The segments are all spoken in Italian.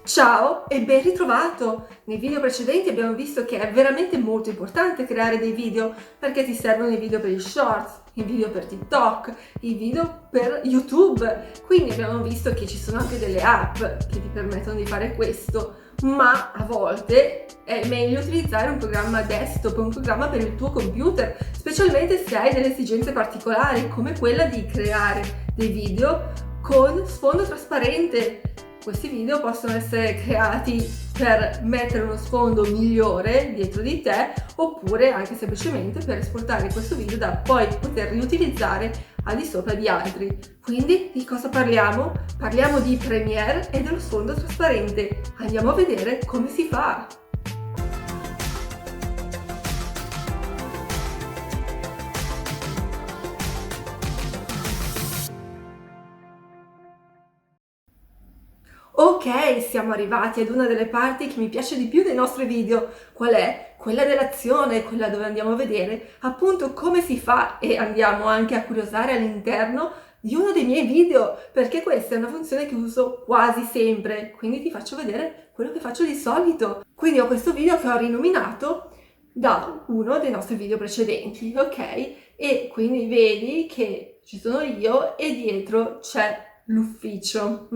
Ciao e ben ritrovato! Nei video precedenti abbiamo visto che è veramente molto importante creare dei video perché ti servono i video per i shorts, i video per TikTok, i video per YouTube. Quindi abbiamo visto che ci sono anche delle app che ti permettono di fare questo, ma a volte è meglio utilizzare un programma desktop, un programma per il tuo computer, specialmente se hai delle esigenze particolari come quella di creare dei video con sfondo trasparente. Questi video possono essere creati per mettere uno sfondo migliore dietro di te oppure anche semplicemente per esportare questo video da poi poter riutilizzare al di sopra di altri. Quindi di cosa parliamo? Parliamo di Premiere e dello sfondo trasparente. Andiamo a vedere come si fa. Ok, siamo arrivati ad una delle parti che mi piace di più dei nostri video. Qual è? Quella dell'azione, quella dove andiamo a vedere appunto come si fa e andiamo anche a curiosare all'interno di uno dei miei video, perché questa è una funzione che uso quasi sempre, quindi ti faccio vedere quello che faccio di solito. Quindi ho questo video che ho rinominato da uno dei nostri video precedenti, ok? E quindi vedi che ci sono io e dietro c'è l'ufficio.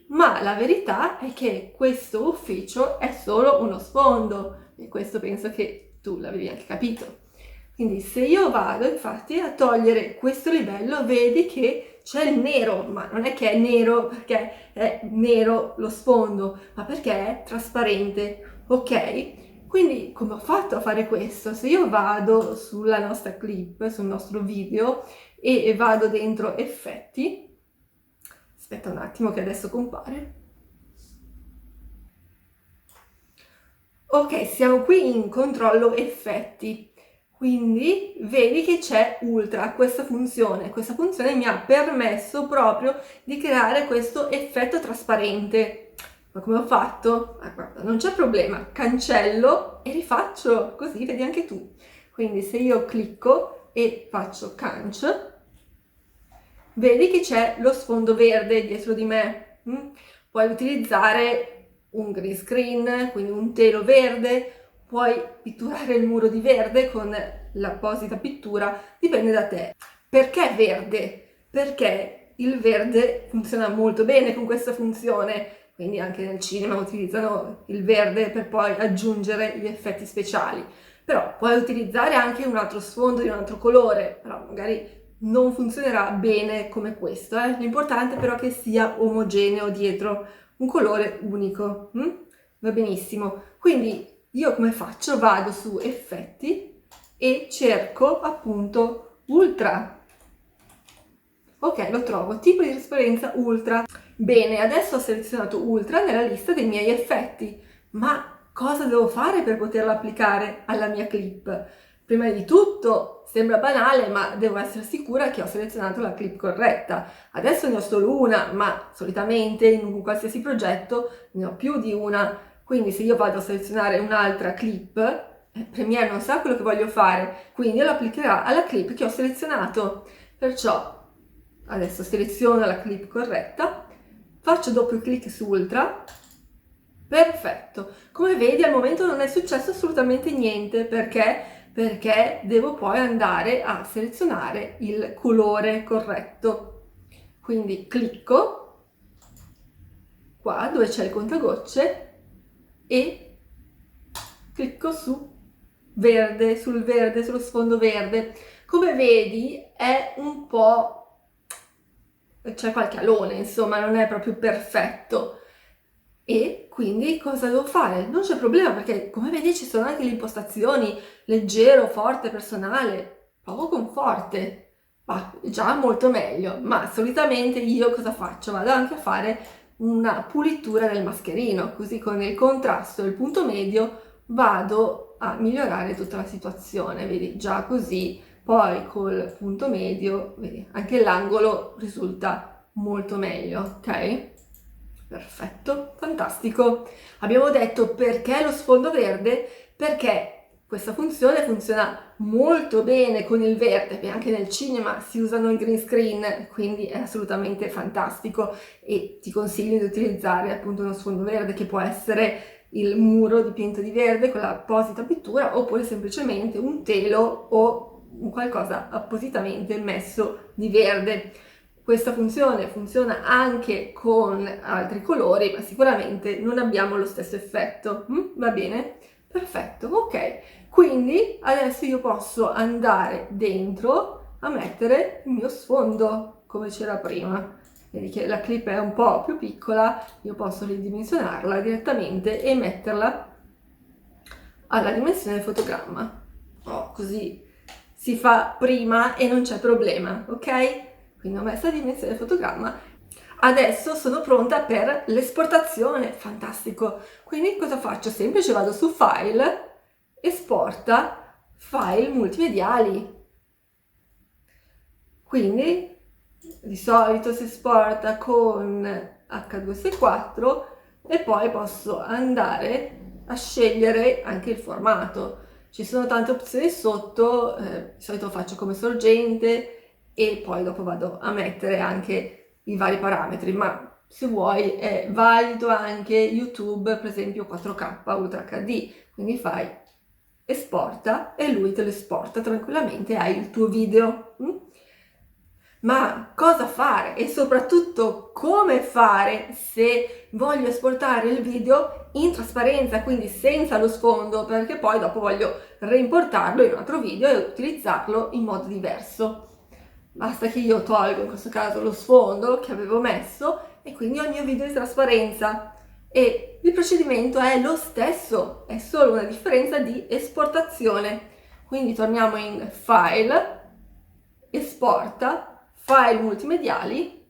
Ma la verità è che questo ufficio è solo uno sfondo e questo penso che tu l'avevi anche capito. Quindi se io vado infatti a togliere questo livello vedi che c'è il nero, ma non è che è nero perché è nero lo sfondo, ma perché è trasparente, ok? Quindi come ho fatto a fare questo? Se io vado sulla nostra clip, sul nostro video e vado dentro effetti, aspetta un attimo che adesso compare. Ok, siamo qui in controllo effetti, quindi vedi che c'è Ultra, questa funzione mi ha permesso proprio di creare questo effetto trasparente. Ma come ho fatto? Guarda, non c'è problema, cancello e rifaccio, così vedi anche tu. Quindi se io clicco e faccio canc, vedi che c'è lo sfondo verde dietro di me. Puoi utilizzare un green screen, quindi un telo verde, puoi pitturare il muro di verde con l'apposita pittura, dipende da te. Perché verde? Perché il verde funziona molto bene con questa funzione, quindi anche nel cinema utilizzano il verde per poi aggiungere gli effetti speciali. Però puoi utilizzare anche un altro sfondo di un altro colore, però magari non funzionerà bene come questo. L'importante però è che sia omogeneo dietro, un colore unico. Va benissimo. Quindi io come faccio? Vado su effetti e cerco appunto ultra. Ok, lo trovo, tipo di trasparenza ultra. Bene, adesso ho selezionato ultra nella lista dei miei effetti, ma cosa devo fare per poterlo applicare alla mia clip? Prima di tutto, sembra banale, ma devo essere sicura che ho selezionato la clip corretta. Adesso ne ho solo una, ma solitamente in un qualsiasi progetto ne ho più di una. Quindi se io vado a selezionare un'altra clip, Premiere non sa quello che voglio fare, quindi lo applicherà alla clip che ho selezionato. Perciò adesso seleziono la clip corretta, faccio doppio clic su Ultra. Perfetto. Come vedi al momento non è successo assolutamente niente, perché devo poi andare a selezionare il colore corretto. Quindi clicco qua dove c'è il contagocce e clicco su verde, sullo sfondo verde. Come vedi è un po', c'è qualche alone, insomma, non è proprio perfetto. E quindi cosa devo fare? Non c'è problema perché come vedi ci sono anche le impostazioni leggero, forte, personale. Provo con forte, ma già molto meglio. Ma solitamente io cosa faccio? Vado anche a fare una pulitura del mascherino, così con il contrasto e il punto medio vado a migliorare tutta la situazione. Vedi, già così, poi col punto medio, vedi, anche l'angolo risulta molto meglio, ok? Perfetto, fantastico. Abbiamo detto perché lo sfondo verde? Perché Questa funzione funziona molto bene con il verde, e anche nel cinema si usano il green screen, quindi è assolutamente fantastico e ti consiglio di utilizzare appunto uno sfondo verde che può essere il muro dipinto di verde con l'apposita pittura oppure semplicemente un telo o qualcosa appositamente messo di verde. Questa funzione funziona anche con altri colori, ma sicuramente non abbiamo lo stesso effetto. Va bene? Perfetto, ok. Quindi adesso io posso andare dentro a mettere il mio sfondo come c'era prima. Vedi che la clip è un po' più piccola, io posso ridimensionarla direttamente e metterla alla dimensione del fotogramma. Così si fa prima e non c'è problema, ok? Quindi ho messo la dimensione del fotogramma. Adesso sono pronta per l'esportazione, fantastico! Quindi cosa faccio? Semplice, vado su File, Esporta, File multimediali. Quindi di solito si esporta con H264 e poi posso andare a scegliere anche il formato. Ci sono tante opzioni sotto, di solito faccio come sorgente e poi dopo vado a mettere anche i vari parametri, ma se vuoi è valido anche YouTube, per esempio 4K Ultra HD, quindi fai esporta e lui te lo esporta tranquillamente, hai il tuo video. Ma cosa fare e soprattutto come fare se voglio esportare il video in trasparenza, quindi senza lo sfondo, perché poi dopo voglio reimportarlo in un altro video e utilizzarlo in modo diverso. Basta che io tolgo in questo caso lo sfondo che avevo messo e quindi ho il mio video di trasparenza e il procedimento è lo stesso, è solo una differenza di esportazione. Quindi torniamo in File, Esporta, File multimediali,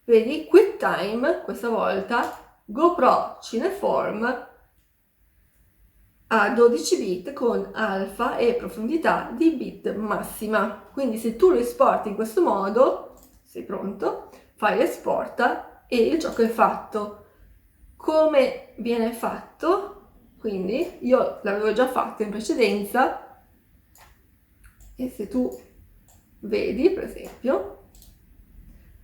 vedi QuickTime questa volta, GoPro Cineform a 12 bit con alfa e profondità di bit massima. Quindi se tu lo esporti in questo modo, sei pronto, fai esporta e il gioco è fatto. Come viene fatto? Quindi io l'avevo già fatto in precedenza e se tu vedi, per esempio,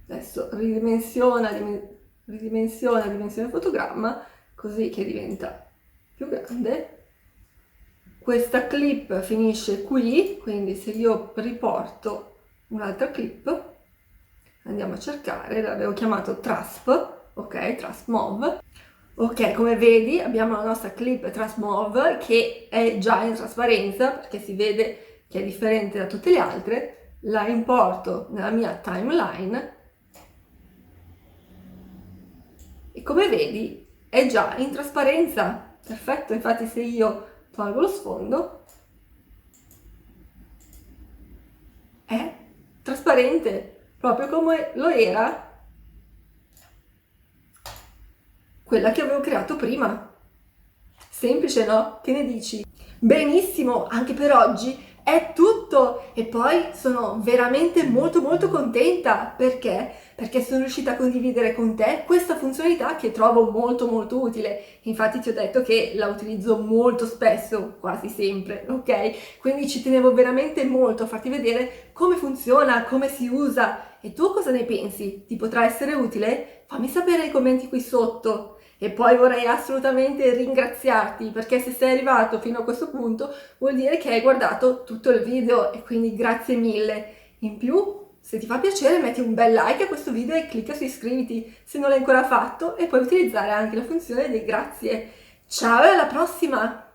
adesso ridimensiona la dimensione fotogramma così che diventa più grande. Questa clip finisce qui, quindi se io riporto un'altra clip, andiamo a cercare, l'avevo chiamato Trasp, ok, Trasp Mov. Ok, come vedi abbiamo la nostra clip Trasp Mov che è già in trasparenza perché si vede che è differente da tutte le altre. La importo nella mia timeline e come vedi è già in trasparenza. Perfetto, infatti se io tolgo lo sfondo è trasparente, proprio come lo era quella che avevo creato prima. Semplice, no? Che ne dici? Benissimo, anche per oggi è tutto e poi sono veramente molto contenta perché sono riuscita a condividere con te questa funzionalità che trovo molto utile. Infatti ti ho detto che la utilizzo molto spesso, quasi sempre, ok? Quindi ci tenevo veramente molto a farti vedere come funziona, come si usa e tu cosa ne pensi? Ti potrà essere utile? Fammi sapere nei commenti qui sotto. E poi vorrei assolutamente ringraziarti perché se sei arrivato fino a questo punto vuol dire che hai guardato tutto il video e quindi grazie mille. In più, se ti fa piacere metti un bel like a questo video e clicca su iscriviti se non l'hai ancora fatto e puoi utilizzare anche la funzione dei grazie. Ciao e alla prossima!